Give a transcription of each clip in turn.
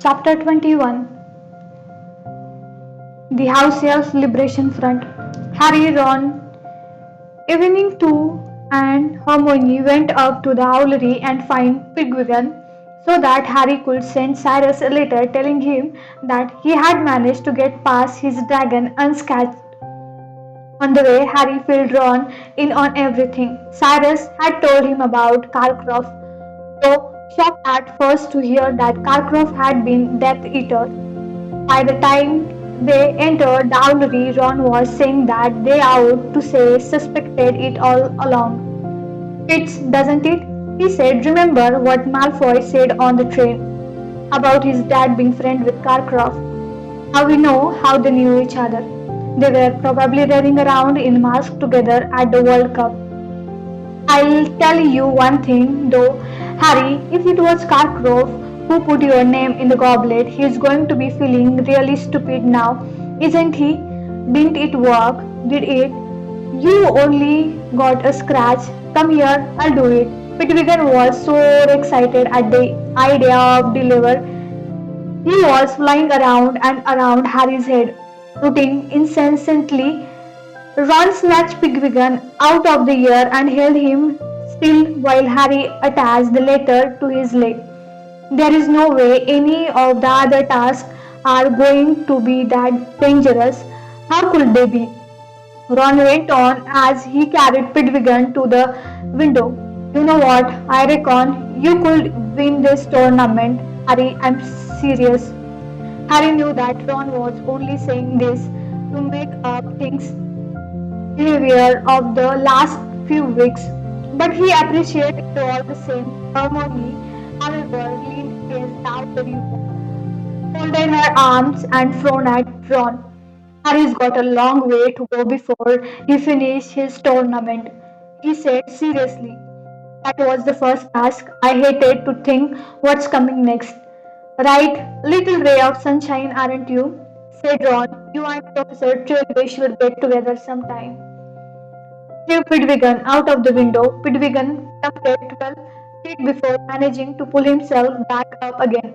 Chapter 21. The House Elf Liberation Front. Harry, Ron, Evening 2 and Hermione went up to the owlery and find Pigwidgeon so that Harry could send Cyrus a letter telling him that he had managed to get past his dragon unscathed. On the way, Harry filled Ron in on everything. Cyrus had told him about Karkaroff, though shocked at first to hear that Karkaroff had been Death Eater. By the time they entered the owlery, Ron was saying that they ought to say suspected it all along. Fits, doesn't it? He said, remember what Malfoy said on the train about his dad being friend with Karkaroff. How we know how they knew each other. They were probably running around in masks together at the World Cup. I'll tell you one thing though, Harry, if it was Karkaroff who put your name in the goblet, he's going to be feeling really stupid now, isn't he? Didn't it work? Did it? You only got a scratch. Come here, I'll do it. Pitwigan was so excited at the idea of deliver. He was flying around and around Harry's head, rooting incessantly. Ron snatched Pigwidgeon out of the air and held him still while Harry attached the letter to his leg. There is no way any of the other tasks are going to be that dangerous. How could they be? Ron went on as he carried Pigwidgeon to the window. You know what? I reckon you could win this tournament. Harry, I'm serious. Harry knew that Ron was only saying this to make up things behavior of the last few weeks, but he appreciated it all the same. Hermione, however, leaned against the outer wall, folded her arms and frowned at Ron. Harry's got a long way to go before he finishes his tournament, he said seriously. That was the first task. I hated to think what's coming next. Right, little ray of sunshine, aren't you? Said Ron. You and Professor Trelawney should get together sometime. Threw Pidwigan out of the window. Pidwigan jumped 12 feet before managing to pull himself back up again.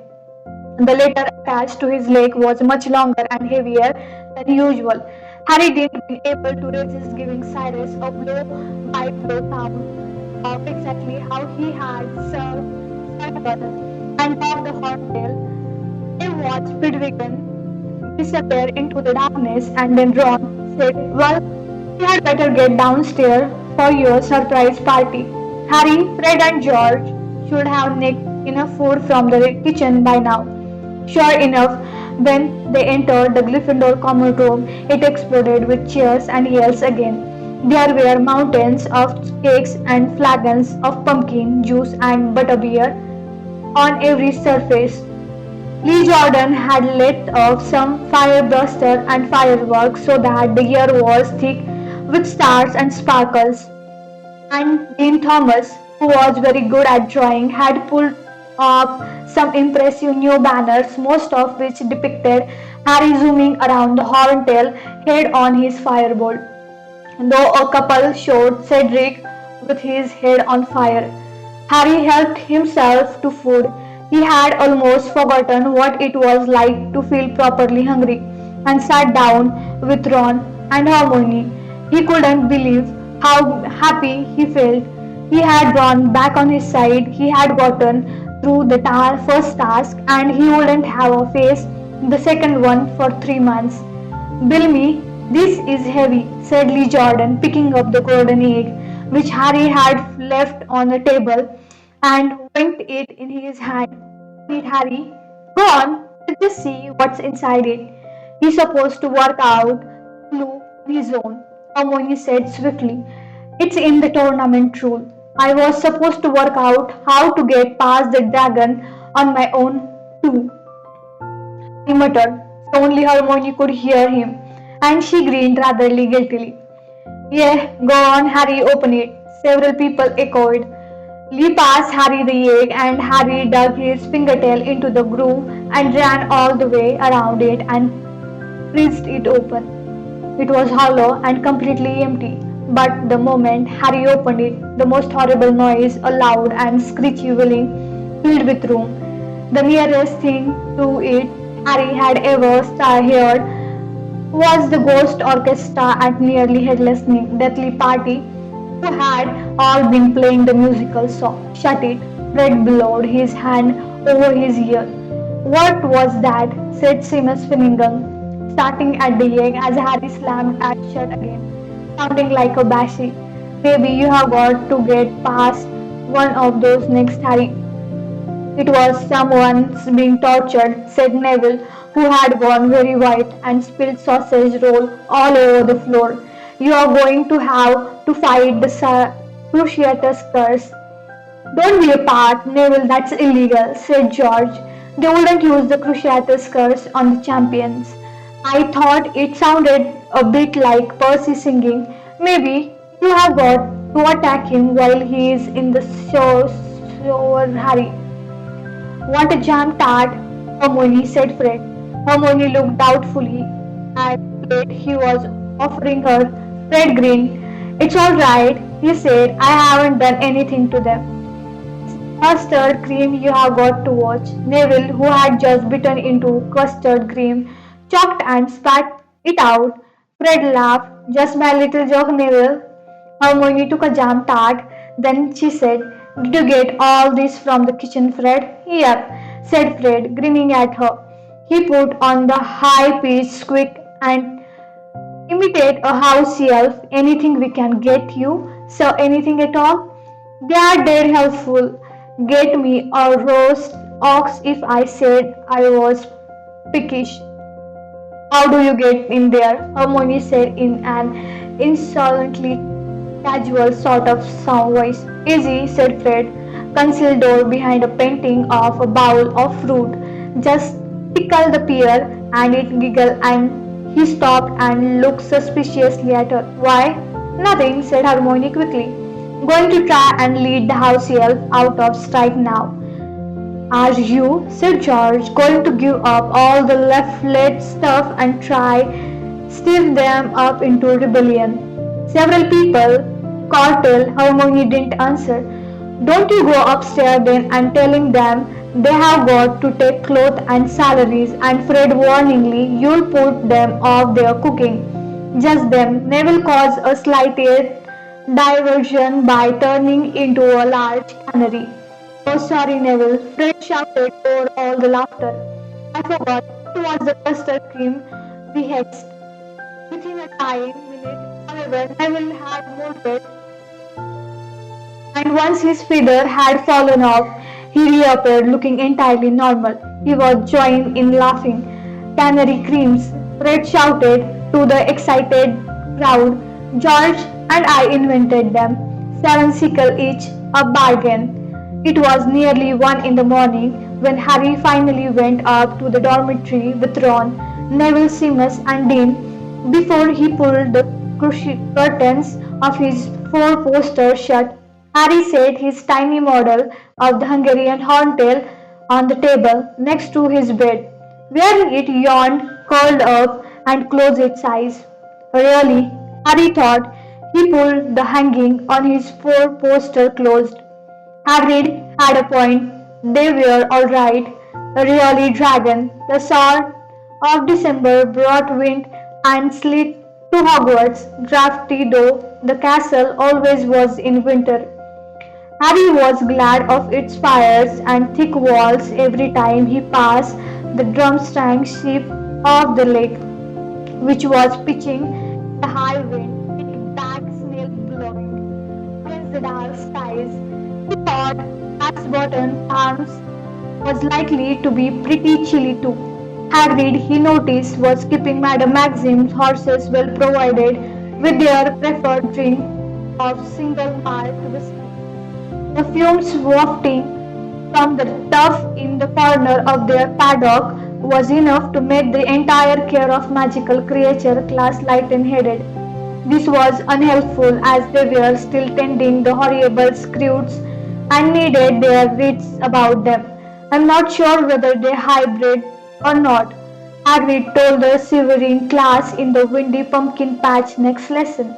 The letter attached to his leg was much longer and heavier than usual. Harry didn't been able to resist giving Cyrus a blow-by-blow account of exactly how he had served Simon and Bob the Horntail. They watched Pidwigan disappear into the darkness and then Ron said, well, you had better get downstairs for your surprise party. Harry, Fred and George should have nicked enough food from the kitchen by now. Sure enough, when they entered the Gryffindor common room, it exploded with cheers and yells again. There were mountains of cakes and flagons of pumpkin juice and butterbeer on every surface. Lee Jordan had lit off some firebuster and fireworks so that the air was thick with stars and sparkles. And Dean Thomas, who was very good at drawing, had pulled up some impressive new banners, most of which depicted Harry zooming around the horntail head on his firebolt, though a couple showed Cedric with his head on fire. Harry helped himself to food. He had almost forgotten what it was like to feel properly hungry and sat down with Ron and Hermione. He couldn't believe how happy he felt. He had Ron back on his side. He had gotten through the first task and he wouldn't have a face the second one for 3 months. Bilmy, this is heavy, said Lee Jordan, picking up the golden egg, which Harry had left on the table, and winked it in his hand. Did Harry? Go on, let's just see what's inside it. He's supposed to work out blue on his own, Hermione said swiftly. It's in the tournament rule. I was supposed to work out how to get past the dragon on my own too, he muttered, so only Hermione could hear him, and she grinned rather guiltily. Yeah, go on, Harry, open it. Several people echoed. Lee passed Harry the egg, and Harry dug his fingertail into the groove and ran all the way around it and prizzed it open. It was hollow and completely empty, but the moment Harry opened it, the most horrible noise, a loud and screechy wailing, filled the room. The nearest thing to it Harry had ever heard was the ghost orchestra at nearly headless deathly party who had all been playing the musical song. Shut it. Fred blowed his hand over his ear. What was that? Said Seamus Finnegan, starting at the egg as Harry slammed it shut again, sounding like a bashy. Maybe you have got to get past one of those next, Harry. It was someone's being tortured, said Neville, who had gone very white and spilled sausage roll all over the floor. You are going to have to fight the Cruciatus curse. Don't be a part, Neville, that's illegal, said George. They wouldn't use the Cruciatus curse on the champions. I thought it sounded a bit like Percy singing. Maybe you have got to attack him while he is in the shower, Harry. Want a jam tart? Hermione said Fred. Hermione looked doubtfully at the plate he was offering her. Fred grinned. It's all right, he said. I haven't done anything to them. Custard cream you have got to watch. Neville, who had just bitten into custard cream, choked and spat it out. Fred laughed. Just my little joke, Neville. Hermione took a jam tart. Then she said, did you get all this from the kitchen, Fred? Yep, said Fred, grinning at her. He put on the high-pitched squeak and imitate a house elf. Anything we can get you? So anything at all? They are dead helpful. Get me a roast ox if I said I was pickish. How do you get in there? Hermione said in an insolently casual sort of sound voice. Easy, said Fred, concealed door behind a painting of a bowl of fruit. Just tickle the pear and it giggled and he stopped and looked suspiciously at her. Why? Nothing, said Hermione quickly. Going to try and lead the house elf out of strike now. Are you, said George, going to give up all the left-leg stuff and try stir them up into rebellion? Several people, Cortel, Hermione didn't answer. Don't you go upstairs then and telling them they have got to take clothes and salaries and Fred warningly you'll put them off their cooking. Just them. Neville caused a slight diversion by turning into a large canary. Oh, sorry, Neville, Fred shouted over all the laughter. I forgot it was the custard cream we hexed. Within a time minute, however, Neville had moved it, and once his feather had fallen off, he reappeared looking entirely normal. He was joined in laughing. Canary creams, Fred shouted to the excited crowd. George and I invented them. 7 sickle each, a bargain. It was nearly 1 in the morning when Harry finally went up to the dormitory with Ron, Neville, Seamus, and Dean before he pulled the curtains of his four-poster shut. Harry set his tiny model of the Hungarian horntail on the table next to his bed, where it yawned, curled up, and closed its eyes. Really, Harry thought. He pulled the hanging on his four-poster closed. Hagrid had a point. They were all right. Really, dragon. The sort of December brought wind and sleet to Hogwarts, drafty though the castle always was in winter. Harry was glad of its fires and thick walls every time he passed the drumstang ship of the lake, which was pitching in a high wind, its back snail blowing against the dark skies. He thought Asbotton Arms was likely to be pretty chilly too. Hagrid, he noticed, was keeping Madame Maxim's horses well provided with their preferred drink of single malt whiskey. The fumes wafting from the tuff in the corner of their paddock was enough to make the entire care of magical creature class lighten-headed. This was unhelpful as they were still tending the horrible screws and needed their wits about them. I'm not sure whether they hybrid or not, Hagrid told the shivering class in the windy pumpkin patch next lesson.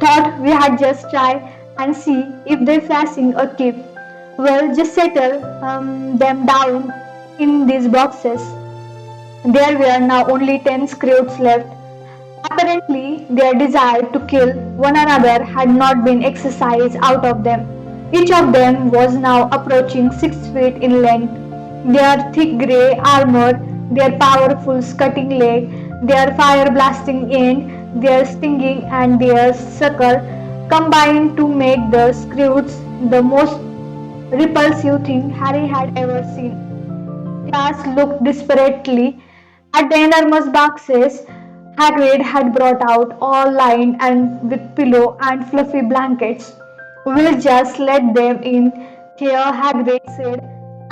Thought we had just try and see if they're facing a keep. Well, just settle them down in these boxes. There were now only 10 Scrooges left. Apparently, their desire to kill one another had not been exercised out of them. Each of them was now approaching 6 feet in length. Their thick grey armor, their powerful cutting leg, their fire blasting end, their stinging and their sucker combined to make the Scrooges the most repulsive thing Harry had ever seen. Class looked desperately at the enormous boxes Hagrid had brought out, all lined and with pillow and fluffy blankets. "We'll just let them in here," Hagrid said,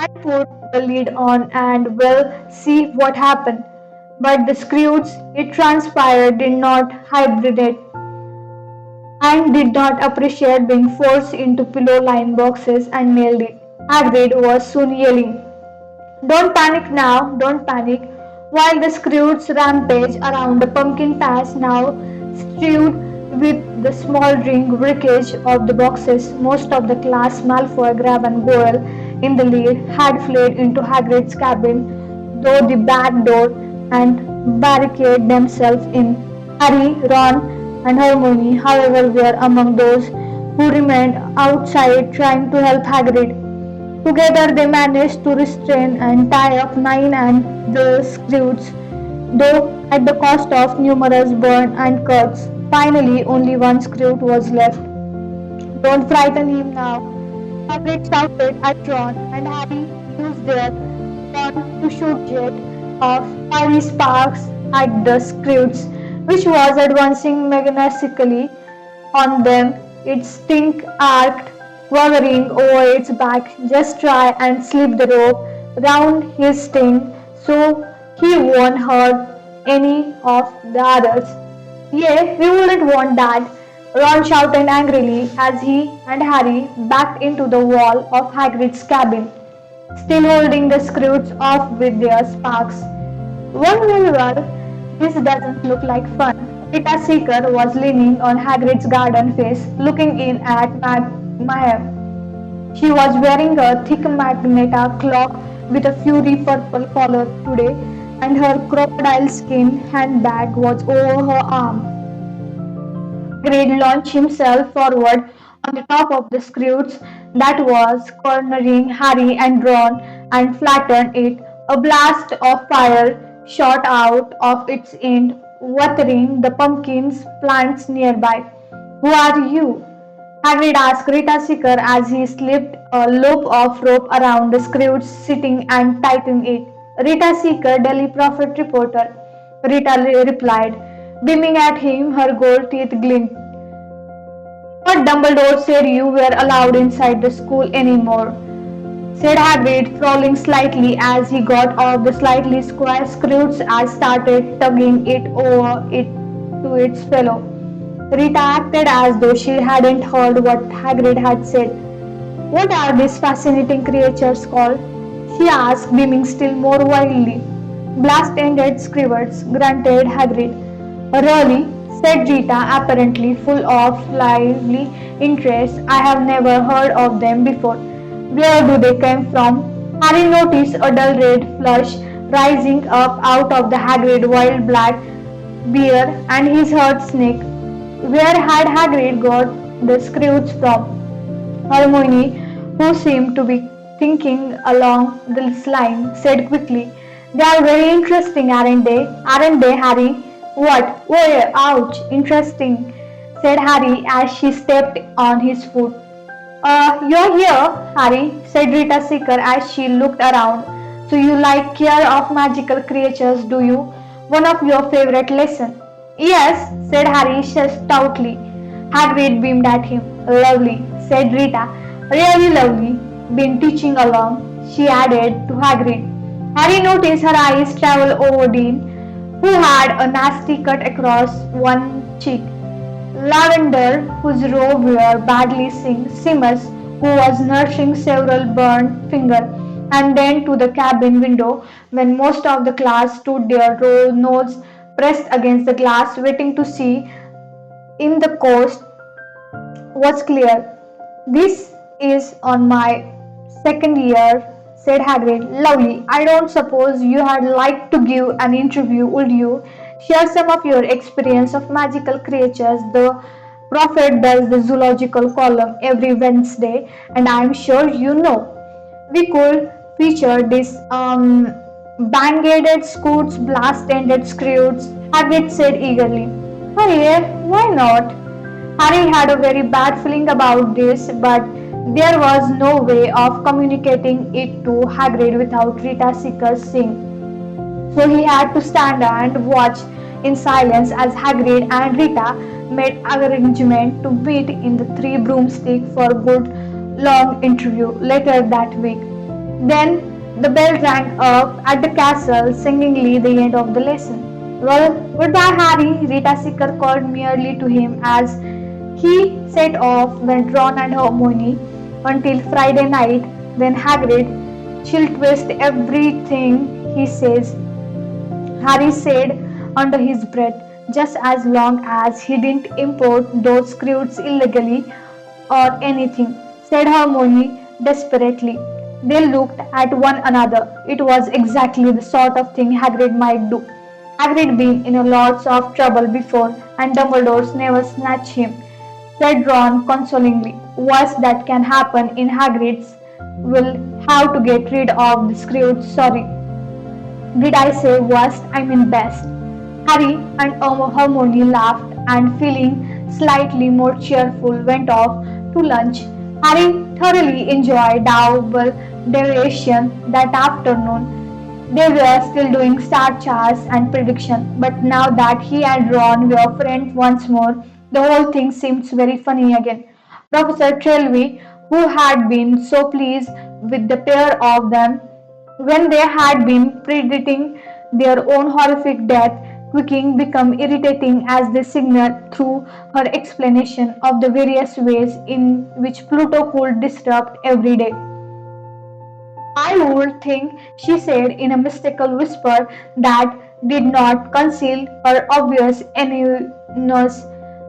"and put the lid on and we'll see what happens." But the Scrooges, it transpired, did not hibernate and did not appreciate being forced into pillow-lined boxes and nailed it. Hagrid was soon yelling, "Don't panic now, don't panic." While the Scrooges rampage around the pumpkin patch, now strewed with the smoldering wreckage of the boxes, most of the class, Malfoy, Crabbe and Goyle in the lead, had fled into Hagrid's cabin through the back door and barricaded themselves in. Harry, Ron and Hermione, however, were among those who remained outside trying to help Hagrid. Together they managed to restrain and tie up 9 and the Scrooges, though at the cost of numerous burns and cuts. Finally, only one Scrooge was left. "Don't frighten him now," Hagrid shouted at Ron, and Harry used their turn to shoot jet of fiery sparks at the Scrooge, which was advancing menacingly on them, its stink arched, hovering over its back. "Just try and slip the rope round his sting so he won't hurt any of the others." "Yeah, we wouldn't want that," Ron shouted angrily as he and Harry backed into the wall of Hagrid's cabin, still holding the Scrooge off with their sparks. "Well, this doesn't look like fun." Rita Seeker was leaning on Hagrid's garden face, looking in at Mayhem. She was wearing a thick magenta cloak with a furry purple collar today, and her crocodile skin handbag was over her arm. Hagrid launched himself forward on the top of the Scrooge that was cornering Harry and Ron and flattened it. A blast of fire shot out of its end, watering the pumpkins plants nearby. "Who are you?" Hagrid asked Rita Seeker as he slipped a loop of rope around the Scrooge sitting and tightened it. "Rita Seeker, Daily Prophet reporter," Rita replied, beaming at him, her gold teeth glint. "But Dumbledore said you were allowed inside the school anymore," said Hagrid, frowning slightly as he got off the slightly square Scrooge and started tugging it over it to its fellow. Rita acted as though she hadn't heard what Hagrid had said. "What are these fascinating creatures called?" she asked, beaming still more wildly. "Blast-ended squirts," grunted Hagrid. "Really?" said Rita, apparently full of lively interest. "I have never heard of them before. Where do they come from?" Harry noticed a dull red flush rising up out of the Hagrid wild black beard and his hurt snake. Where had Hagrid got the Scrooge from? Hermione, who seemed to be thinking along this line, said quickly, "They are very interesting, aren't they? Aren't they, Harry?" "What? Oh, yeah, ouch, interesting," said Harry as she stepped on his foot. "You're here, Harry," said Rita Seeker as she looked around. "So you like care of magical creatures, do you? One of your favorite lessons." "Yes," said Harry stoutly. Hagrid beamed at him. "Lovely," said Rita. "Really lovely. Been teaching along," she added to Hagrid. Harry noticed her eyes travel over Dean, who had a nasty cut across one cheek. Lavender, whose robe were badly Seamus, who was nursing several burned fingers, and then to the cabin window when most of the class stood their nose pressed against the glass waiting to see in the coast was clear. "This is on my second year," said Hagrid. Lovely. I don't suppose you had liked to give an interview, would you? Share some of your experience of magical creatures. The Prophet does the zoological column every Wednesday, and I'm sure you know. We could feature this bang-aided scoots, blast-ended screws, Hagrid said eagerly. Oh yeah, why not? Harry had a very bad feeling about this, but there was no way of communicating it to Hagrid without Rita Seeker seeing. So he had to stand and watch in silence as Hagrid and Rita made arrangement to meet in the Three Broomstick for a good long interview later that week. Then the bell rang up at the castle, singingly the end of the lesson. Well, goodbye, Harry, Rita Seeker called merely to him as he set off when Ron and Hermione until Friday night. Then Hagrid, she'll twist everything he says, Harry said under his breath, just as long as he didn't import those screws illegally or anything, said Hermione desperately. They looked at one another. It was exactly the sort of thing Hagrid might do. Hagrid been in a lots of trouble before, and Dumbledore's never snatched him, said Ron consolingly. Worst that can happen in Hagrid's will have to get rid of the screws. Sorry. Did I say worst? I mean best. Harry and Hermione laughed and, feeling slightly more cheerful, went off to lunch. Harry thoroughly enjoyed double deviation that afternoon. They were still doing star charts and prediction, but now that he and Ron were friends once more, the whole thing seems very funny again. Professor Trelawney, who had been so pleased with the pair of them when they had been predicting their own horrific death, quaking became irritating as they signaled through her explanation of the various ways in which Pluto could disrupt every day. I would think, she said in a mystical whisper that did not conceal her obvious uneasiness,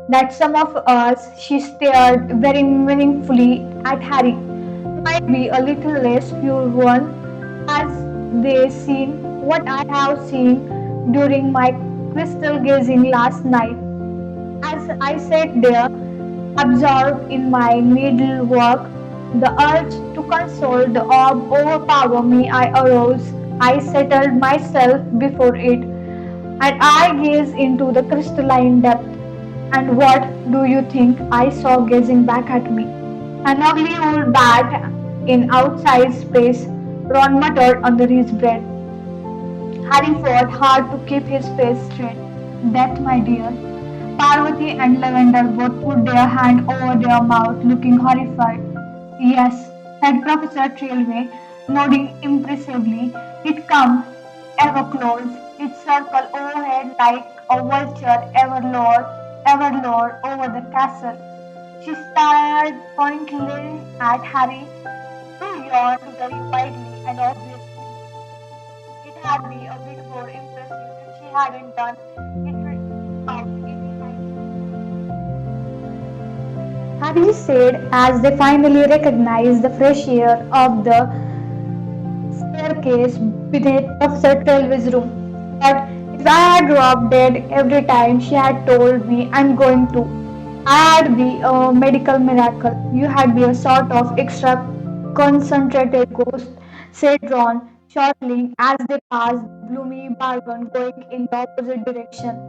that some of us, she stared very meaningfully at Harry, might be a little less pure one, as they seen what I have seen during my crystal gazing last night. As I sat there, absorbed in my needlework, the urge to console the orb overpowered me. I arose. I settled myself before it, and I gazed into the crystalline depth. And what do you think I saw gazing back at me? An ugly old bat in outside space, Ron muttered under his breath. Harry fought hard to keep his face straight. Death, my dear. Parvati and Lavender both put their hand over their mouth, looking horrified. Yes, said Professor Trelawney, nodding impressively. It come ever close. It circled overhead like a vulture ever lower over the castle. She stared pointedly at Harry, who yawned very widely and obviously it had been a bit more impressive if she hadn't done it out in Harry said as they finally recognized the fresh air of the staircase beneath Professor Trelawney's room. But if I had dropped dead every time she had told me I'm going to, I'd be a medical miracle. You had be a sort of extra concentrated ghost, said Ron, shortly as they passed the gloomy bargain going in the opposite direction.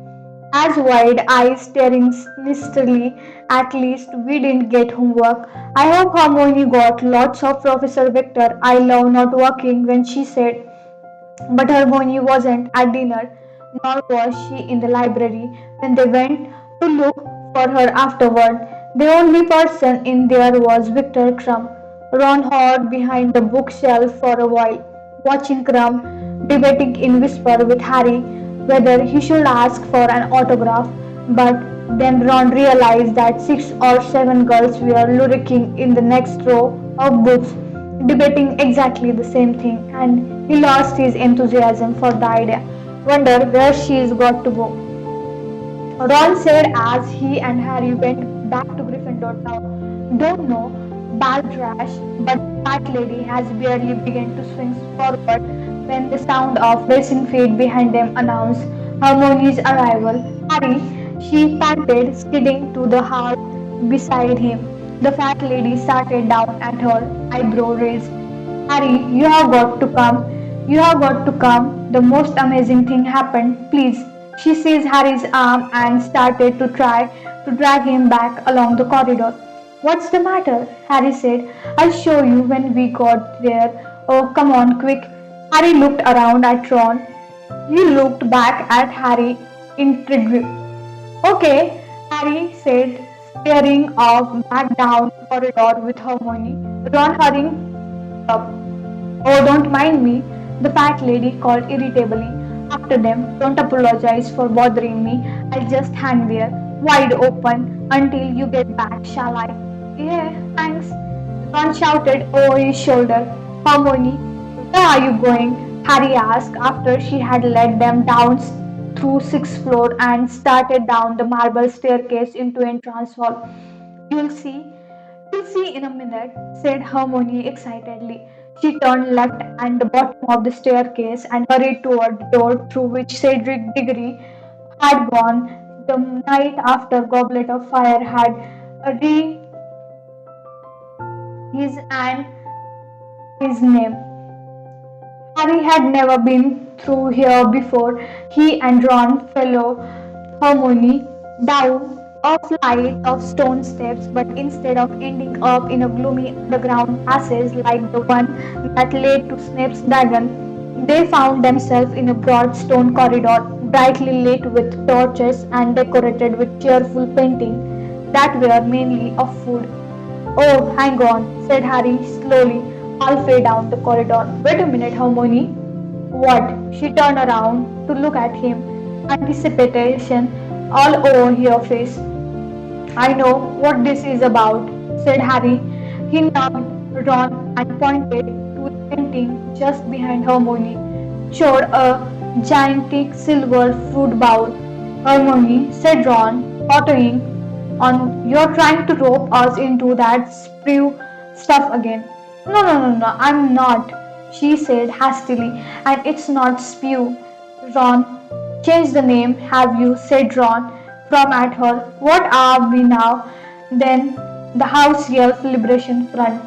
As wide eyes staring sinisterly, at least we didn't get homework. I hope Harmony got lots of Professor Victor. I love not working when she said but Hermione wasn't at dinner, nor was she in the library when they went to look for her afterward. The only person in there was Victor Crumb. Ron hid behind the bookshelf for a while, watching Crumb, debating in whisper with Harry whether he should ask for an autograph. But then Ron realized that 6 or 7 girls were lurking in the next row of books debating exactly the same thing, and he lost his enthusiasm for the idea. Wonder where she's got to go. Ron said as he and Harry went back to Gryffindor. Now, don't know, baldrash, but the fat lady has barely begun to swing forward when the sound of racing feet behind them announced Hermione's arrival. Harry, she panted, skidding to the hall beside him. The fat lady started down at her, eyebrow raised. Harry, you have got to come. You have got to come. The most amazing thing happened. Please. She seized Harry's arm and started to try to drag him back along the corridor. What's the matter? Harry said. I'll show you when we got there. Oh, come on, quick. Harry looked around at Ron. He looked back at Harry, intrigued. Okay, Harry said, staring off back down the corridor with Hermione. Ron hurrying up. Oh, don't mind me, the fat lady called irritably after them. Don't apologize for bothering me. I'll just hang there, wide open, until you get back, shall I? Yeah, thanks. Ron shouted over his shoulder. Hermione, where are you going? Harry asked after she had led them down through sixth floor and started down the marble staircase into entrance hall. You'll see. You'll see in a minute, said Hermione excitedly. She turned left at the bottom of the staircase and hurried toward the door through which Cedric Diggory had gone the night after Goblet of Fire had re his and his name. Harry had never been through here before. He and Ron followed Hermione down a flight of stone steps, but instead of ending up in a gloomy underground passage like the one that led to Snape's dragon, they found themselves in a broad stone corridor, brightly lit with torches and decorated with cheerful paintings that were mainly of food. Oh, hang on, said Harry slowly, halfway down the corridor. Wait a minute, Hermione. What? She turned around to look at him, anticipation all over her face. I know what this is about, said Harry. He nudged Ron and pointed to the painting just behind Hermione. Showed a gigantic silver fruit bowl. Hermione, said Ron, pottering on, you're trying to rope us into that sprue stuff again. No, I'm not, she said hastily, and it's not spew. Ron, change the name, have you, said Ron, from at her. What are we now? Then the house yells Liberation Front.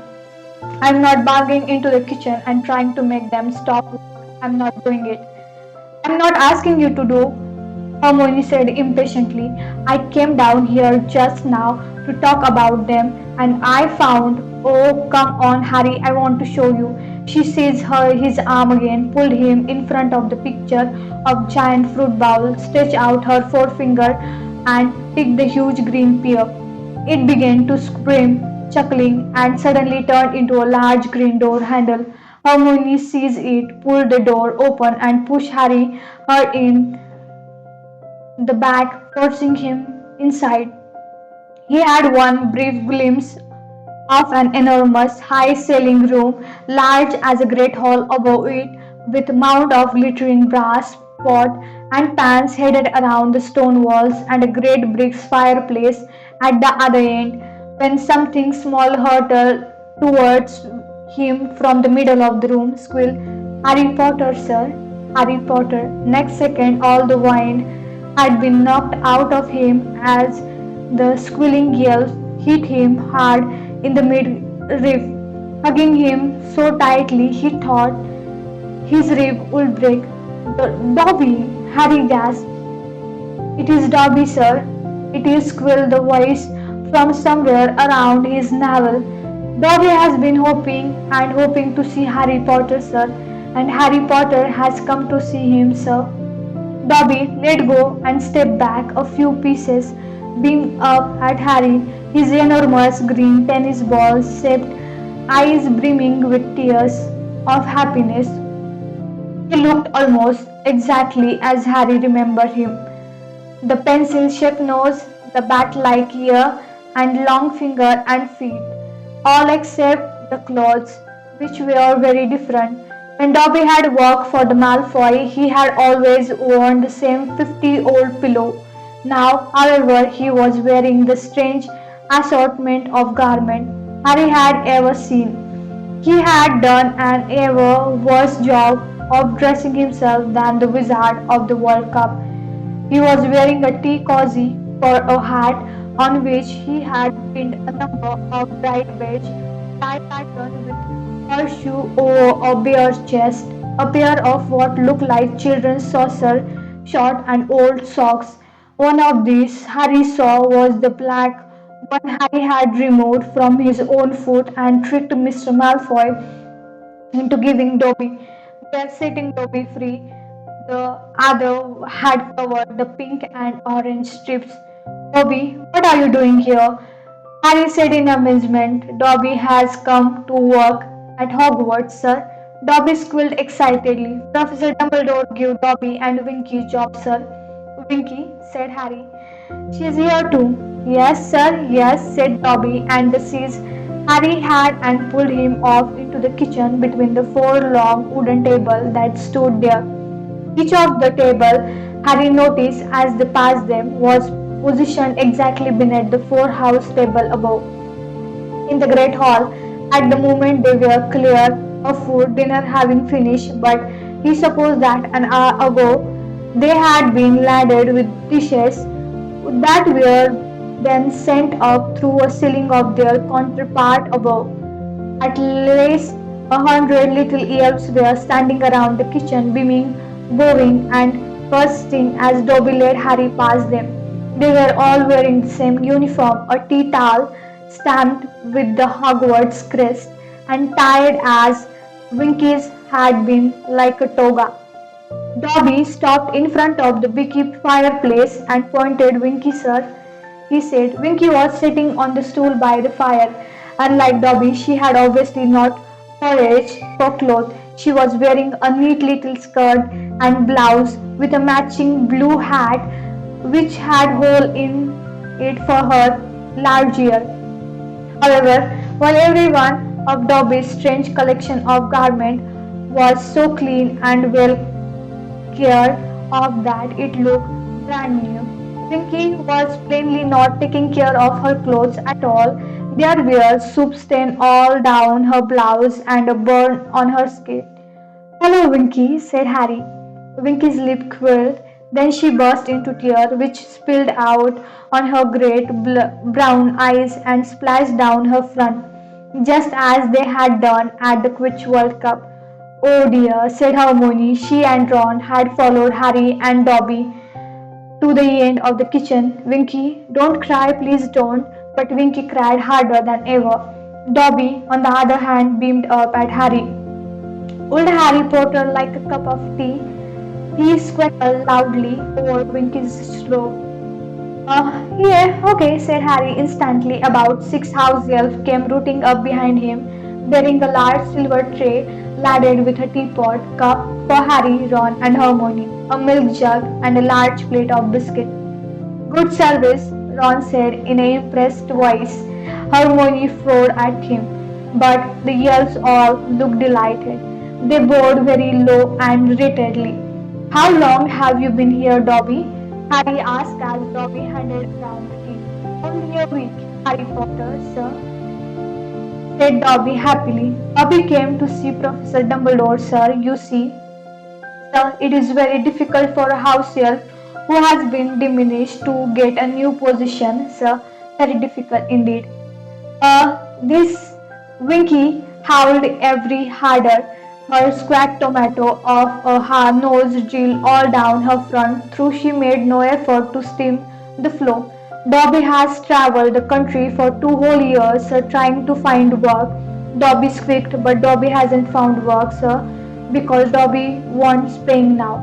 I'm not barging into the kitchen and trying to make them stop work. I'm not doing it. I'm not asking you to do, Hermione said impatiently. I came down here just now to talk about them, and I found. Oh, come on, Harry, I want to show you. She seized his arm again, pulled him in front of the picture of giant fruit bowl, stretched out her forefinger, and picked the huge green pear. It began to scream, chuckling, and suddenly turned into a large green door handle. Hermione seized it, pulled the door open, and pushed her in the back, forcing him inside. He had one brief glimpse of an enormous, high-ceiling room, large as a great hall above it, with a mound of glittering brass pots and pans headed around the stone walls, and a great brick fireplace at the other end, when something small hurtled towards him from the middle of the room, squealed, Harry Potter, sir, Harry Potter. Next second, all the wind had been knocked out of him as the squealing yell hit him hard in the midriff, hugging him so tightly he thought his rib would break. Dobby! Harry gasped. It is Dobby, sir. It is, squealed the voice from somewhere around his navel. Dobby has been hoping and hoping to see Harry Potter, sir, and Harry Potter has come to see him, sir. Dobby let go and stepped back a few paces, beamed up at Harry, his enormous green tennis ball shaped eyes brimming with tears of happiness. He looked almost exactly as Harry remembered him. The pencil-shaped nose, the bat-like ear, and long fingers and feet, all except the clothes, which were very different. When Dobby had worked for the Malfoy, he had always worn the same 50-old pillow. Now, however, he was wearing the strange assortment of garments. Harry had ever seen. He had done an ever worse job of dressing himself than the wizard of the World Cup. He was wearing a tea cozy for a hat on which he had pinned a number of bright beige tie pattern with horseshoe over a bare chest, a pair of what looked like children's saucer short and old socks. One of these Harry saw was the black one Harry had removed from his own foot and tricked Mr. Malfoy into giving Dobby their setting Dobby free. The other had covered the pink and orange strips. Dobby, what are you doing here? Harry said in amazement. Dobby has come to work at Hogwarts, sir. Dobby squealed excitedly. Professor Dumbledore gave Dobby and Winky job, sir. Winky, said Harry. She's here too. Yes, sir, yes, said Dobby, and the seized Harry had and pulled him off into the kitchen between the four long wooden tables that stood there. Each of the table, Harry noticed as they passed them, was positioned exactly beneath the four house table above in the great hall. At the moment they were clear of food, dinner having finished, but he supposed that an hour ago they had been laden with dishes that were then sent up through a ceiling of their counterpart above. At least 100 little elves were standing around the kitchen, beaming, bowing, and bursting as Dobby led Harry past them. They were all wearing the same uniform, a tea towel stamped with the Hogwarts crest, and tied as Winky's had been like a toga. Dobby stopped in front of the big fireplace and pointed. Winky, sir, he said. Winky was sitting on the stool by the fire. Unlike Dobby, she had obviously not foraged for clothes. She was wearing a neat little skirt and blouse with a matching blue hat which had hole in it for her large ear. However, while every one of Dobby's strange collection of garments was so clean and well care of that it looked brand new. Pinky was plainly not taking care of her clothes at all. There were soup stains all down her blouse and a burn on her skirt. Hello, Winky, said Harry. Winky's lip quivered. Then she burst into tears, which spilled out on her great brown eyes and splashed down her front, just as they had done at the Quidditch World Cup. Oh dear, said Hermione. She and Ron had followed Harry and Dobby to the end of the kitchen. Winky, don't cry, please don't. But Winky cried harder than ever. Dobby, on the other hand, beamed up at Harry. Old Harry Potter like a cup of tea. He squealed loudly over Winky's throat. Yeah, okay, said Harry instantly. About 6 house elves came rooting up behind him, bearing a large silver tray laden with a teapot, cup for Harry, Ron, and Hermione, a milk jug, and a large plate of biscuit. Good service, Ron said in an impressed voice. Hermione frowned at him, but the elves all looked delighted. They bowed very low and irritatedly. How long have you been here, Dobby? Harry asked as Dobby handed round the tea. Only a week, Harry Potter, sir, said Dobby happily. Dobby came to see Professor Dumbledore, sir. You see, sir, it is very difficult for a house elf who has been diminished to get a new position, sir. Very difficult indeed. This Winky howled every harder, her squat tomato of a hard nose drilled all down her front, though she made no effort to stem the flow. Dobby has traveled the country for 2 whole years, trying to find work. Dobby squeaked, but Dobby hasn't found work, sir, because Dobby wants paying now.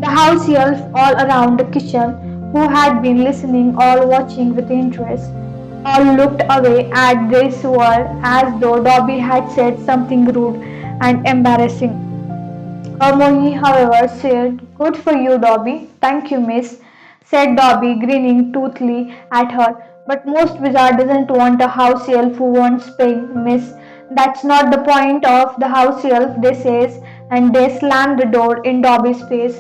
The house elves all around the kitchen, who had been listening, all watching with interest, all looked away at this word as though Dobby had said something rude and embarrassing. Hermione, however, said, Good for you, Dobby. Thank you, miss, said Dobby, grinning toothily at her. But most wizard doesn't want a house elf who wants paying, miss. That's not the point of the house elf, they says, and they slammed the door in Dobby's face.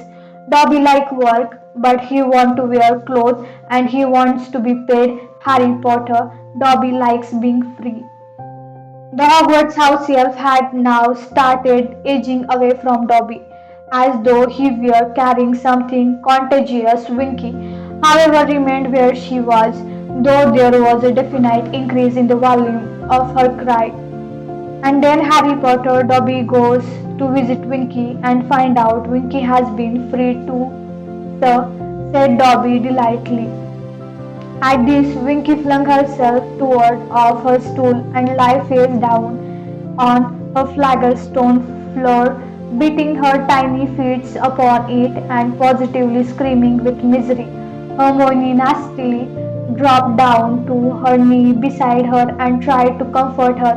Dobby like work, but he want to wear clothes and he wants to be paid. Harry Potter. Dobby likes being free. The Hogwarts house elf had now started edging away from Dobby, as though he were carrying something contagious. Winky, however, remained where she was, though there was a definite increase in the volume of her cry. And then Harry Potter Dobby goes to visit Winky and find out Winky has been freed too, sir, said Dobby delightedly. At this, Winky flung herself toward off her stool and lay face down on her flagstone floor, beating her tiny feet upon it and positively screaming with misery. Hermione nastily dropped down to her knee beside her and tried to comfort her.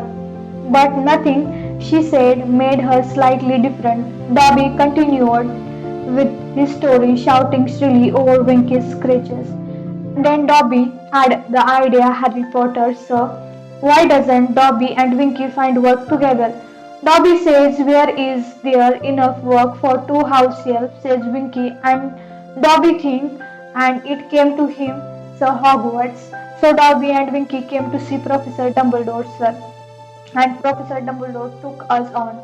But nothing she said made her slightly different. Dobby continued with his story, shouting shrilly over Winky's scratches. And then Dobby had the idea, Harry Potter, sir. Why doesn't Dobby and Winky find work together? Dobby says, where is there enough work for two house elves, says Winky, and Dobby thinks, and it came to him, Sir Hogwarts. So Dobby and Winky came to see Professor Dumbledore, sir, and Professor Dumbledore took us on.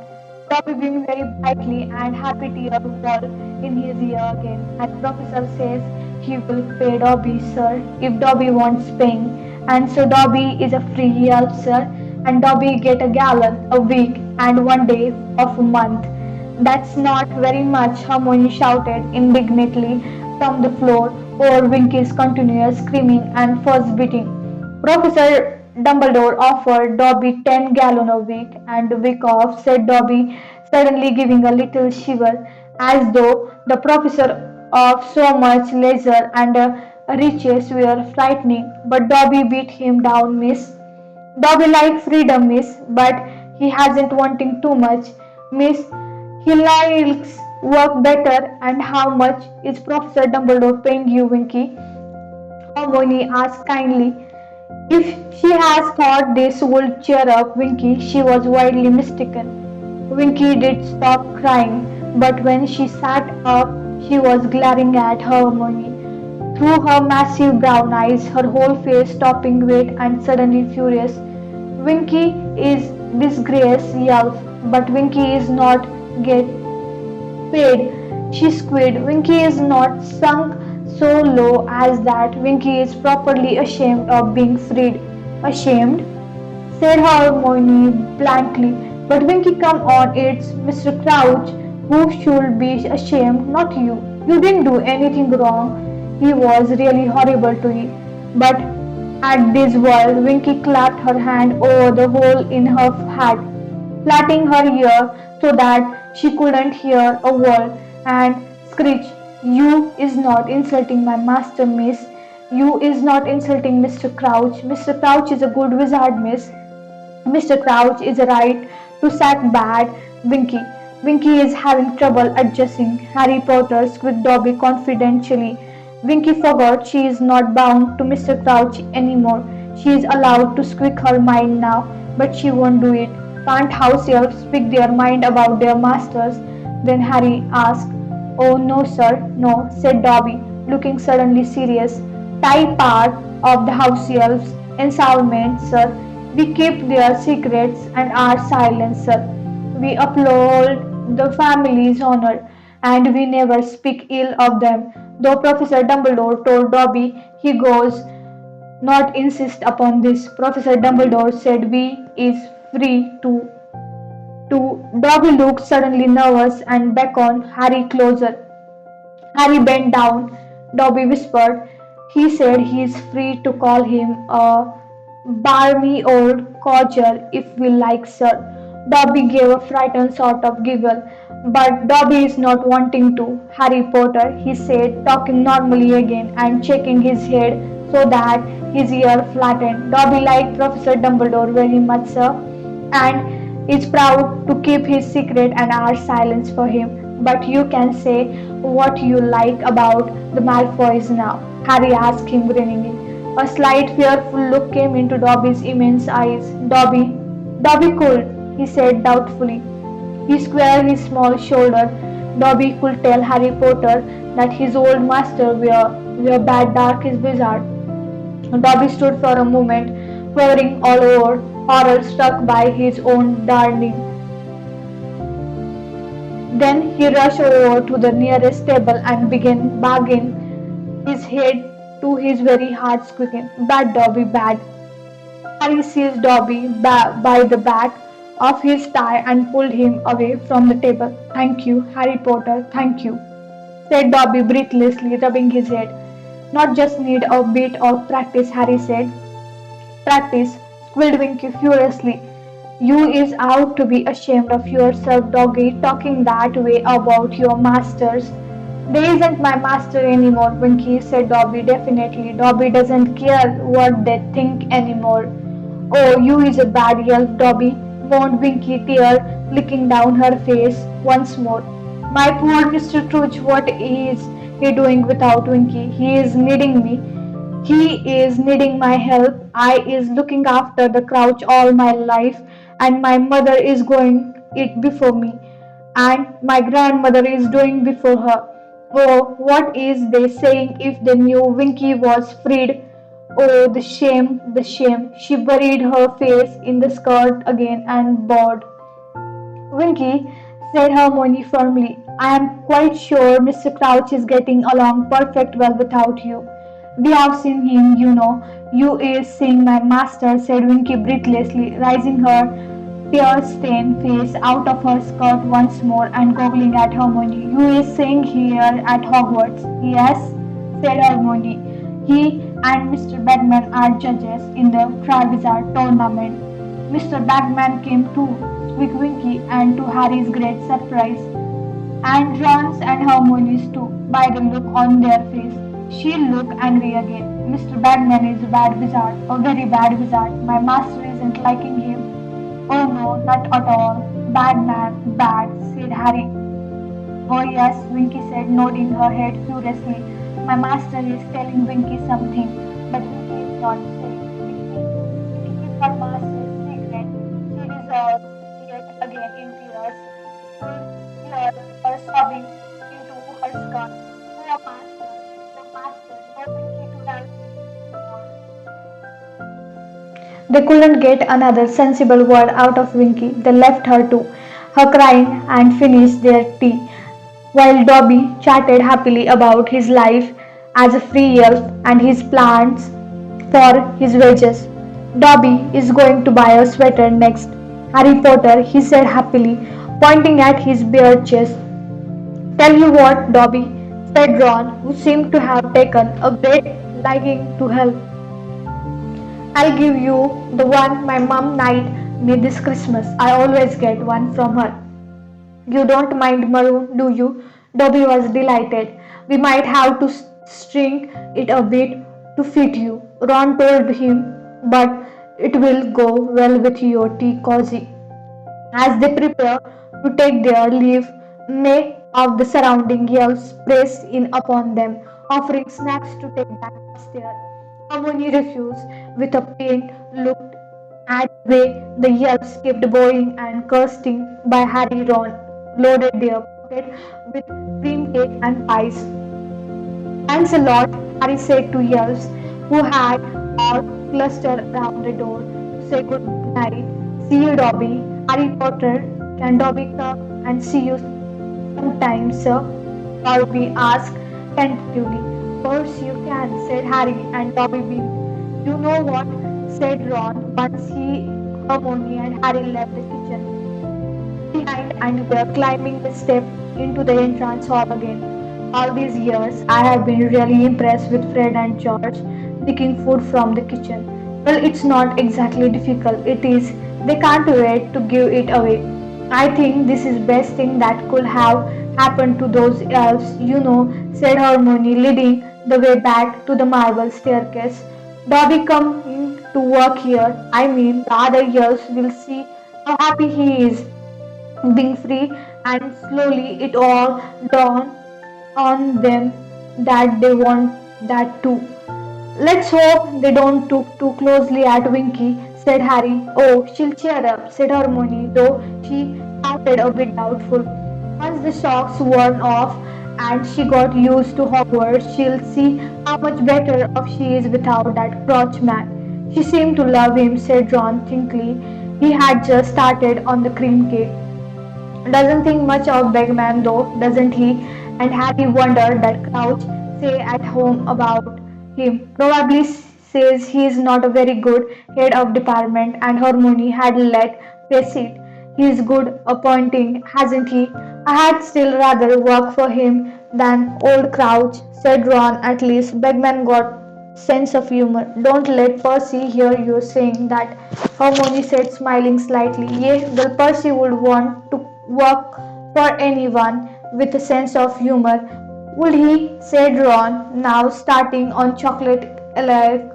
Dobby being very brightly and happy to hear the ball in his ear again. And Professor says he will pay Dobby, sir, if Dobby wants paying. And so Dobby is a free elf, sir, and Dobby get a gallon a week and 1 day of a month. That's not very much, Hermione shouted indignantly from the floor over Winky's continuous screaming and fuss beating. Professor Dumbledore offered Dobby 10 gallons a week, and a week off, said Dobby, suddenly giving a little shiver, as though the professor of so much leisure and riches were frightening. But Dobby beat him down, miss. Dobby like freedom, miss, but he hasn't wanting too much, miss. He likes work better. And how much is Professor Dumbledore paying you, Winky? Hermione asked kindly. If she has thought this would cheer up Winky, she was widely mistaken. Winky did stop crying, but when she sat up, she was glaring at Hermione. Through her massive brown eyes, her whole face stopping wet and suddenly furious. Winky is disgrace, elf, but Winky is not get paid. She squealed. Winky is not sunk so low as that. Winky is properly ashamed of being freed. Ashamed? Said Hermione blankly. But Winky, come on, it's Mr. Crouch who should be ashamed, not you. You didn't do anything wrong. He was really horrible to you. But at this word, Winky clapped her hand over the hole in her hat, flattening her ear so that she couldn't hear a word, and screeched, You is not insulting my master, miss. You is not insulting Mr. Crouch. Mr. Crouch is a good wizard, miss. Mr. Crouch is right to sack bad Winky. Winky is having trouble adjusting. Harry Potter squeaked Dobby confidentially. Winky forgot she is not bound to Mr. Crouch anymore. She is allowed to squeak her mind now, but she won't do it. Can't house elves speak their mind about their masters? Then Harry asked. Oh no, sir, no, said Dobby, looking suddenly serious. Tie part of the house elves' endowment, sir. We keep their secrets and are silent, sir. We uphold the family's honor, and we never speak ill of them. Though Professor Dumbledore told Dobby he goes not insist upon this. Professor Dumbledore said we is free to Dobby looked suddenly nervous and beckoned Harry closer. Harry bent down. Dobby whispered. He said he is free to call him a barmy old codger if we like, sir. Dobby gave a frightened sort of giggle. But Dobby is not wanting to, Harry Potter, he said, talking normally again and shaking his head so that his ear flattened. Dobby liked Professor Dumbledore very much, sir, and is proud to keep his secret and our silence for him. But you can say what you like about the Malfoys now, Harry asked him grinning. A slight fearful look came into Dobby's immense eyes. Dobby could, he said doubtfully. He squared his small shoulder. Dobby could tell Harry Potter that his old master were bad dark his wizard. Dobby stood for a moment, hovering all over horror struck by his own darning. Then he rushed over to the nearest table and began banging his head to his very heart's quicken. Bad Dobby, bad. Harry seized Dobby by the back of his tie and pulled him away from the table. Thank you, Harry Potter, thank you, said Dobby breathlessly, rubbing his head. Not just need a bit of practice, Harry said. Practice, squealed Winky furiously. You is out to be ashamed of yourself, doggy, talking that way about your masters. They isn't my master anymore, Winky, said Dobby definitely. Dobby doesn't care what they think anymore. Oh, you is a bad elf, Dobby, moaned Winky, tear licking down her face once more. My poor Mr. Trudge, what is he doing without Winky? He is needing me. He is needing my help. I is looking after the crouch all my life, and my mother is going it before me, and my grandmother is doing before her. Oh, what is they saying if they knew Winky was freed? Oh, the shame, the shame. She buried her face in the skirt again and bowed. Winky, said Hermione firmly, I am quite sure Mr. Crouch is getting along perfect well without you. We have seen him, you know. You is seeing my master, said Winky breathlessly, raising her tear-stained face out of her skirt once more and goggling at Hermione. You is seeing here at Hogwarts. Yes, said Hermione. He and Mr. Bagman are judges in the Triwizard tournament. Mr. Bagman came too, squeaked Winky, and to Harry's great surprise, and Ron's and Hermione's too, by the look on their face. She looked angry again. Mr. Bagman is a bad wizard, a very bad wizard. My master isn't liking him. Oh no, not at all. Bad man, bad, said Harry. Oh yes, Winky said, nodding her head furiously. My master is telling Winky something, but Winky is not saying anything. It is her master's secret. She resolved yet again in tears. Could hear her sobbing into her skirt. Poor master, the master, no Winky to help him more. They couldn't get another sensible word out of Winky. They left her to her crying and finished their tea, while Dobby chatted happily about his life as a free elf and his plans for his wages. Dobby is going to buy a sweater next. Harry Potter, he said happily, pointing at his bare chest. Tell you what, Dobby, said Ron, who seemed to have taken a great liking to help. I'll give you the one my mum made me this Christmas. I always get one from her. You don't mind maroon, do you? Dobby was delighted. We might have to string it a bit to fit you, Ron told him, but it will go well with your tea cozy. As they prepare to take their leave, many of the surrounding elves pressed in upon them, offering snacks to take back upstairs. Hermione refused, with a pained look at the way the elves kept bowing and cursing by Harry Ron, loaded their pocket with cream cake and pies. Thanks a lot, Harry said to elves who had all clustered around the door to say good night. See you, Dobby. Harry Potter, can Dobby come and see you sometime, sir? Dobby asked tentatively. Of course you can, said Harry, and Dobby beamed. You know what? Said Ron once Hermione and Harry left the kitchen behind and were climbing the step into the entrance hall again. All these years, I have been really impressed with Fred and George nicking food from the kitchen. Well, it's not exactly difficult, it is. They can't wait to give it away. I think this is best thing that could have happened to those elves, you know, said Hermione, leading the way back to the marble staircase. Dobby coming to work here. I mean, the other elves will see how happy he is being free, and slowly it all dawned on them that they want that too. Let's hope they don't look too closely at Winky, said Harry. Oh, she'll cheer up, said Hermione, though she sounded a bit doubtful. Once the shocks worn off and she got used to Hogwarts, she'll see how much better off she is without that crotch man. She seemed to love him, said Ron thinkly. He had just started on the cream cake. Doesn't think much of Bagman though, doesn't he? And Harry wondered that Crouch say at home about him. Probably says he is not a very good head of department and Hermione had let face it. He is good appointing, hasn't he? I had still rather work for him than old Crouch, said Ron. At least Bagman got sense of humor. Don't let Percy hear you saying that, Hermione said, smiling slightly. Yes, well, Percy would want to work for anyone with a sense of humor. Would he? Said Ron, now starting on chocolate alert.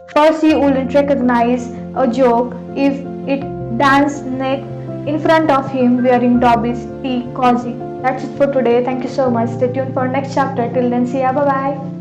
Percy wouldn't recognize a joke if it danced next in front of him wearing Dobby's tea cozy. That's it for today. Thank you so much. Stay tuned for next chapter. Till then, see ya. Bye bye.